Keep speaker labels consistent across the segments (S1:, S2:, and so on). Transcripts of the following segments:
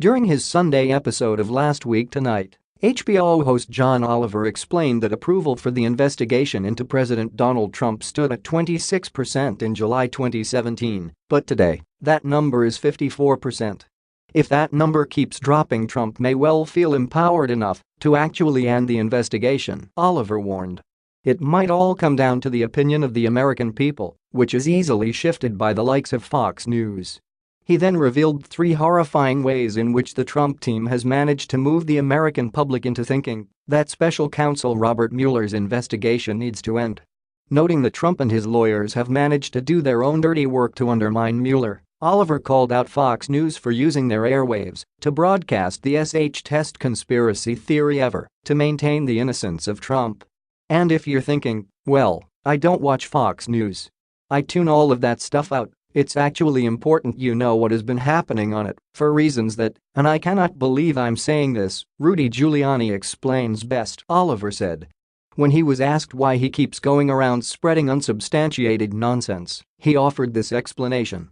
S1: During his Sunday episode of Last Week Tonight, HBO host John Oliver explained that approval for the investigation into President Donald Trump stood at 26% in July 2017, but today, that number is 54%. If that number keeps dropping, Trump may well feel empowered enough to actually end the investigation, Oliver warned. It might all come down to the opinion of the American people, which is easily shifted by the likes of Fox News. He then revealed 3 horrifying ways in which the Trump team has managed to move the American public into thinking that special counsel Robert Mueller's investigation needs to end. Noting that Trump and his lawyers have managed to do their own dirty work to undermine Mueller, Oliver called out Fox News for using their airwaves to broadcast the sh-test conspiracy theory ever to maintain the innocence of Trump. And if you're thinking, well, I don't watch Fox News. I tune all of that stuff out. It's actually important you know what has been happening on it, for reasons that, and I cannot believe I'm saying this, Rudy Giuliani explains best, Oliver said. When he was asked why he keeps going around spreading unsubstantiated nonsense, he offered this explanation.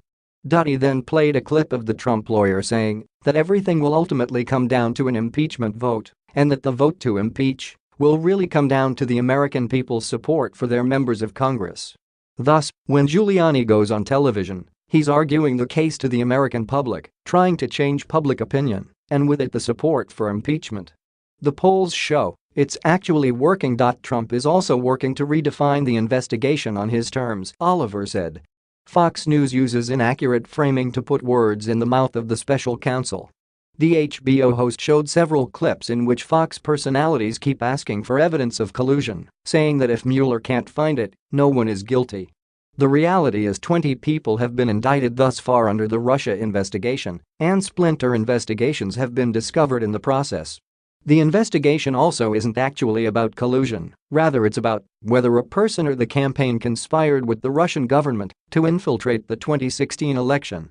S1: He then played a clip of the Trump lawyer saying that everything will ultimately come down to an impeachment vote, and that the vote to impeach will really come down to the American people's support for their members of Congress. Thus, when Giuliani goes on television, he's arguing the case to the American public, trying to change public opinion, and with it the support for impeachment. The polls show it's actually working. Trump is also working to redefine the investigation on his terms, Oliver said. Fox News uses inaccurate framing to put words in the mouth of the special counsel. The HBO host showed several clips in which Fox personalities keep asking for evidence of collusion, saying that if Mueller can't find it, no one is guilty. The reality is 20 people have been indicted thus far under the Russia investigation, and splinter investigations have been discovered in the process. The investigation also isn't actually about collusion, rather it's about whether a person or the campaign conspired with the Russian government to infiltrate the 2016 election.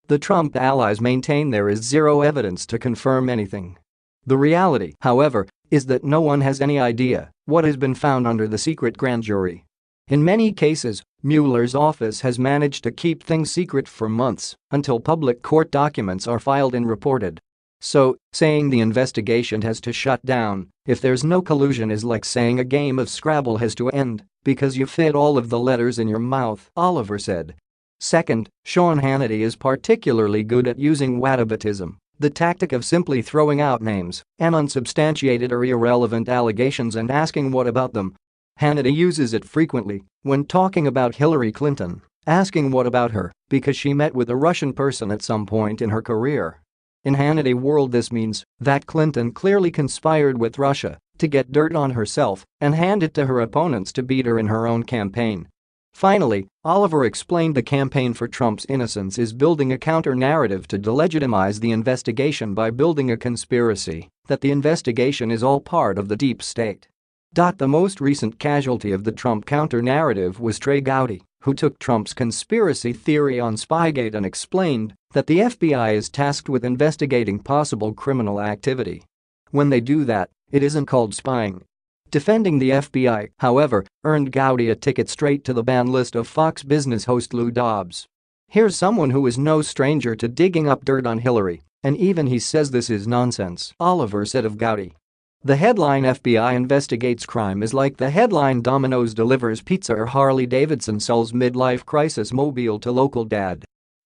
S1: The Trump allies maintain there is zero evidence to confirm anything. The reality, however, is that no one has any idea what has been found under the secret grand jury. In many cases, Mueller's office has managed to keep things secret for months until public court documents are filed and reported. So, saying the investigation has to shut down if there's no collusion is like saying a game of Scrabble has to end because you fit all of the letters in your mouth, Oliver said. Second, Sean Hannity is particularly good at using whataboutism, the tactic of simply throwing out names and unsubstantiated or irrelevant allegations and asking what about them. Hannity uses it frequently when talking about Hillary Clinton, asking what about her because she met with a Russian person at some point in her career. In Hannity world this means that Clinton clearly conspired with Russia to get dirt on herself and hand it to her opponents to beat her in her own campaign. Finally, Oliver explained the campaign for Trump's innocence is building a counter-narrative to delegitimize the investigation by building a conspiracy that the investigation is all part of the deep state. The most recent casualty of the Trump counter-narrative was Trey Gowdy, who took Trump's conspiracy theory on Spygate and explained that the FBI is tasked with investigating possible criminal activity. When they do that, it isn't called spying. Defending the FBI, however, earned Gowdy a ticket straight to the ban list of Fox Business host Lou Dobbs. Here's someone who is no stranger to digging up dirt on Hillary, and even he says this is nonsense, Oliver said of Gowdy. The headline FBI investigates crime is like the headline Domino's delivers pizza or Harley Davidson sells midlife crisis mobile to local dad.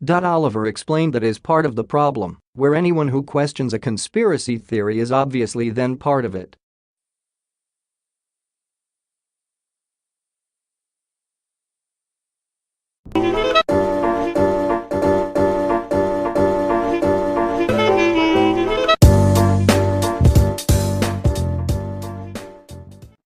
S1: Oliver explained that is part of the problem, where anyone who questions a conspiracy theory is obviously then part of it.